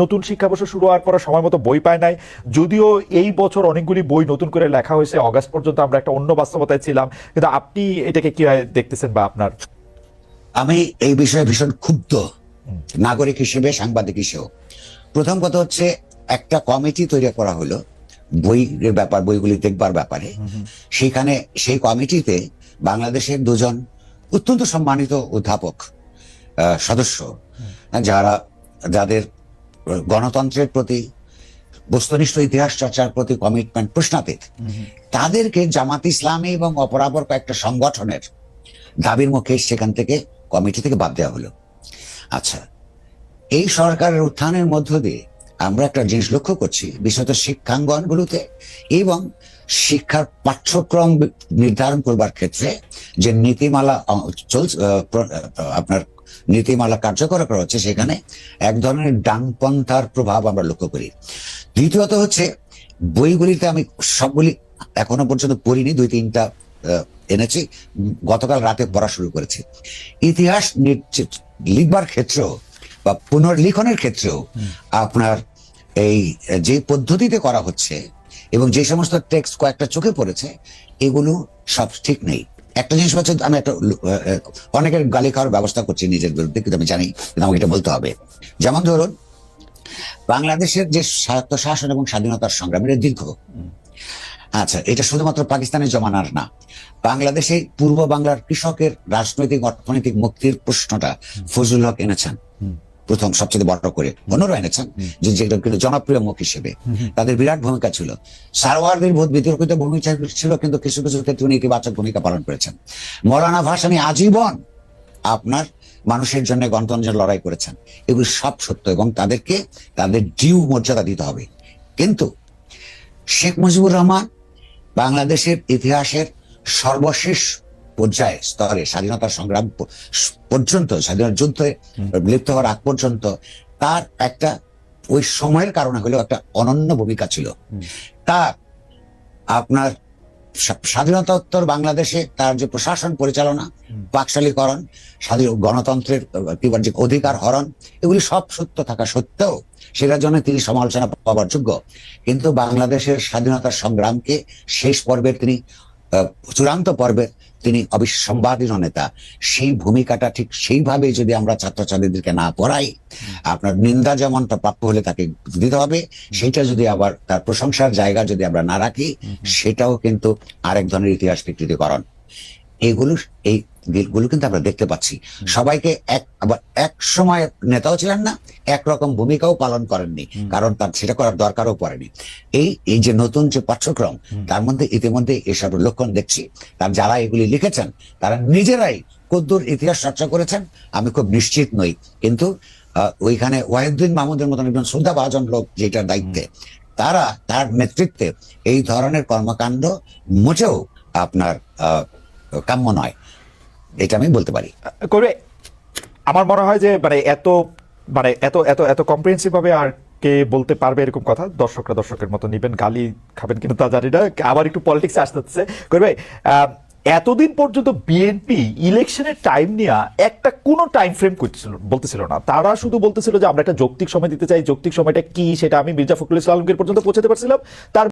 নতুন শিক্ষাবর্ষ শুরু হওয়ার পর সময় মতো বই পায় নাই, যদিও এই বছর অনেকগুলি বই নতুন করে লেখা হয়েছে, অগাস্ট পর্যন্ত আমরা একটা অন্য বাস্তবতায় ছিলাম, কিন্তু আপনি এটাকে কিভাবে দেখতেছেন বা আপনার? আমি এই বিষয়ে ভীষণ ক্ষুব্ধ, নাগরিক হিসেবে, সাংবাদিক হিসেবেও। প্রথম কথা হচ্ছে, একটা কমিটি তৈরি করা হলো বইয়ের ব্যাপার, বইগুলি দেখবার ব্যাপারে। সেখানে সেই কমিটিতে বাংলাদেশের দুজন অত্যন্ত সম্মানিত অধ্যাপক সদস্য, যাদের গণতন্ত্রের প্রতি, বস্তুনিষ্ঠ ইতিহাস চর্চার প্রতি কমিটমেন্ট প্রশ্নাতীত, তাদেরকে জামাত ইসলামী এবং অপরাপর কয়েকটা সংগঠনের দাবির মুখে সেখান থেকে, কমিটি থেকে বাদ দেওয়া হলো। আচ্ছা, এই সরকারের উত্থানের মধ্য দিয়ে আমরা একটা জিনিস লক্ষ্য করছি, বিশেষত শিক্ষাঙ্গনগুলোতে এবং শিক্ষার পাঠ্যক্রম নির্ধারণ করবার ক্ষেত্রে যে নীতিমালা চলছে, আপনার নীতিমালা কার্যকর করা হচ্ছে, সেখানে এক ধরনের ডানপন্থার প্রভাব আমরা লক্ষ্য করি। দ্বিতীয়ত হচ্ছে, বইগুলিতে আমি সবগুলি এখনো পর্যন্ত পড়িনি, 2-3টা এনেছি, গতকাল রাতে পড়া শুরু করেছি। ইতিহাস লিখবার ক্ষেত্রেও বা পুনর্লিখনের ক্ষেত্রেও আপনার এই যে পদ্ধতিতে করা হচ্ছে এবং যে সমস্ত টেক্সট কয়েকটা চোখে পড়েছে, এগুলো সব ঠিক নেই। একটা জিনিস হচ্ছে, আমি একটা অনেকের গালি খাওয়ার ব্যবস্থা করছি নিজের বিরুদ্ধে, কিন্তু আমি জানি কিন্তু আমাকে এটা বলতে হবে। যেমন ধরুন, বাংলাদেশের যে স্বায়ত্তশাসন এবং স্বাধীনতার সংগ্রাম, এটা দীর্ঘ। আচ্ছা, এটা শুধুমাত্র পাকিস্তানের জমানার না, বাংলাদেশে পূর্ব বাংলার কৃষকের রাজনৈতিক অর্থনৈতিক মুক্তির প্রশ্নটা ফজলুল হক এনেছেন প্রথম, সবচেয়ে বড় করে। অন্যরা এনেছেন যেটা কিন্তু জনপ্রিয় মুখ হিসেবে, তাদের বিরাট ভূমিকা ছিল। সারওয়ারদের বহুত বিতর্কিত ভূমিকা ছিল, কিন্তু কিছু কিছু ক্ষেত্রে উনি ইতিবাচক ভূমিকা পালন করেছেন। মৌলানা ভাসানী আজীবন আপনার মানুষের জন্য, গণতন্ত্রের লড়াই করেছেন। এগুলো সব সত্য এবং তাদেরকে তাদের ডিউ মর্যাদা দিতে হবে। কিন্তু শেখ মুজিবুর রহমান বাংলাদেশের ইতিহাসের সর্বশেষ পর্যায়ে স্তরে, স্বাধীনতার সংগ্রাম পর্যন্ত, স্বাধীনতা যুদ্ধে লিপ্ত হওয়ার আগ পর্যন্ত, তার একটা ওই সময়ের কারণে হলেও একটা অনন্য ভূমিকা ছিল। তার আপনার স্বাধীনতোত্তর বাংলাদেশে তার যে প্রশাসন পরিচালনা, বাকশালীকরণ, স্বাধীন গণতন্ত্রের যে অধিকার হরণ, এগুলি সব সত্য থাকা সত্ত্বেও সেটার জন্য তিনি সমালোচনা পাওয়ার যোগ্য। কিন্তু বাংলাদেশের স্বাধীনতার সংগ্রামকে শেষ পর্বের তিনি, চূড়ান্ত পর্বে তিনি অবিসংবাদীয় নেতা। সেই ভূমিকাটা ঠিক সেইভাবে যদি আমরা ছাত্রছাত্রীদেরকে না পড়াই, আপনার নিন্দা যেমনটা প্রাপ্য হলে তাকে দিতে হবে, সেটা যদি আবার তার প্রশংসার জায়গা যদি আমরা না রাখি, সেটাও কিন্তু আরেক ধরনের ইতিহাস বিকৃতিকরণ। এইগুলো কিন্তু আমরা দেখতে পাচ্ছি। সবাইকে আবার এক সময় নেতাও ছিলেন না, একরকম ভূমিকাও পালন করেননি, কারণ তার সেটা করার দরকারও পড়েনি। এই যে নতুন যে পাঠ্যক্রম, তার মধ্যে ইতিমধ্যে এসব লক্ষণ দেখছি। তার যারা এগুলি লিখেছেন, তারা নিজেরাই কদ্দুর ইতিহাস চর্চা করেছেন আমি খুব নিশ্চিত নই, কিন্তু ওইখানে ওয়াহিদুদ্দিন মাহমুদের মতন একজন শ্রদ্ধাভাজন লোক যেটার দায়িত্বে, তার নেতৃত্বে এই ধরনের কর্মকাণ্ড মোটেও আপনার কাম্য নয়, এটা আমি বলতে পারি। করবে, আমার মনে হয় যে এত এত এত এত কম্প্রিহেন্সিভ ভাবে আর কে বলতে পারবে এরকম কথা? দর্শকরা দর্শকের মতো নিবেন, গালি খাবেন কিনা তা জানি না। আবার একটু পলিটিক্সে আসতে করবে। এতদিন পর্যন্ত বিএনপি ইলেকশনের টাইম নিয়ে একটা কোনো টাইম ফ্রেম বলতেছিল না। তারা শুধু বলতেছিল যে আমরা একটা যৌক্তিক সময় দিতে চাই, যৌক্তিক সময়টা কি সেটা আমি মির্জা ফখরুল ইসলাম আলমগীর পর্যন্ত পৌঁছাতে পারছিলাম। তার